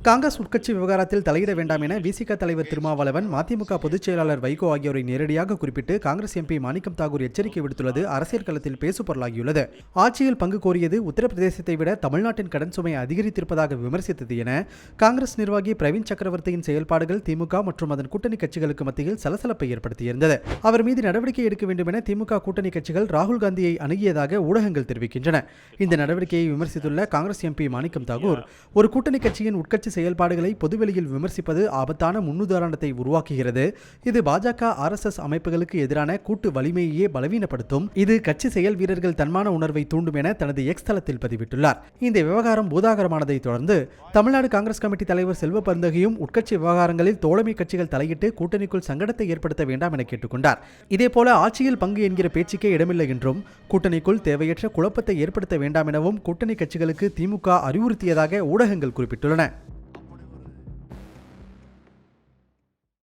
காங்கிரஸ் உட்கட்சி விவகாரத்தில் தலையிட வேண்டாம் என விசிக தலைவர் திருமாவளவன், மதிமுக பொதுச் செயலாளர் வைகோ ஆகியோரை நேரடியாக குறிப்பிட்டு காங்கிரஸ் எம்பி மாணிக்கம் தாகூர் எச்சரிக்கை விடுத்துள்ளது அரசியல் களத்தில் பேசுபொருளாகியுள்ளது. ஆட்சியில் பங்கு கோரியது உத்தரப்பிரதேசத்தை விட தமிழ்நாட்டின் கடன் சுமை அதிகரித்திருப்பதாக விமர்சித்தது என காங்கிரஸ் நிர்வாகி பிரவீன் சக்கரவர்த்தியின் செயல்பாடுகள் திமுக மற்றும் அதன் கூட்டணி கட்சிகளுக்கு மத்தியில் சலசலப்பை ஏற்படுத்தியிருந்தது. அவர் மீது நடவடிக்கை எடுக்க வேண்டும் என திமுக கூட்டணி கட்சிகள் ராகுல் காந்தியை அணுகியதாக ஊடகங்கள் தெரிவிக்கின்றன. இந்த நடவடிக்கையை விமர்சித்துள்ள காங்கிரஸ் எம்பி மாணிக்கம் தாகூர், ஒரு கூட்டணி கட்சியின் உட்கட்சி செயல்பாடுகளை பொதுவெளியில் விமர்சிப்பது ஆபத்தான முன்னுதாரணத்தை உருவாக்குகிறது. இது பாஜக RSS அமைப்புகளுக்கு எதிரான கூட்டு வலிமையையே பலவீனப்படுத்தும். இது கட்சி செயல் வீரர்கள் தன்மான உணர்வை தூண்டும் என தனது எக்ஸ் தளத்தில் பதிவிட்டுள்ளார். இந்த விவகாரம் பூதாகரமானதை தொடர்ந்து தமிழ்நாடு காங்கிரஸ் கமிட்டி தலைவர் செல்வ பெருந்தகையும் உட்கட்சி விவகாரங்களில் தோழமை கட்சிகள் தலையிட்டு கூட்டணிக்குள் சங்கடத்தை ஏற்படுத்த வேண்டாம் என கேட்டுக்கொண்டார். இதேபோல ஆட்சியில் பங்கு என்கிற பேச்சுக்கே இடமில்லை என்றும், கூட்டணிக்குள் தேவையற்ற குழப்பத்தை ஏற்படுத்த வேண்டாம் எனவும் கூட்டணி கட்சிகளுக்கு திமுக அறிவுறுத்தியதாக ஊடகங்கள் குறிப்பிட்டுள்ளன.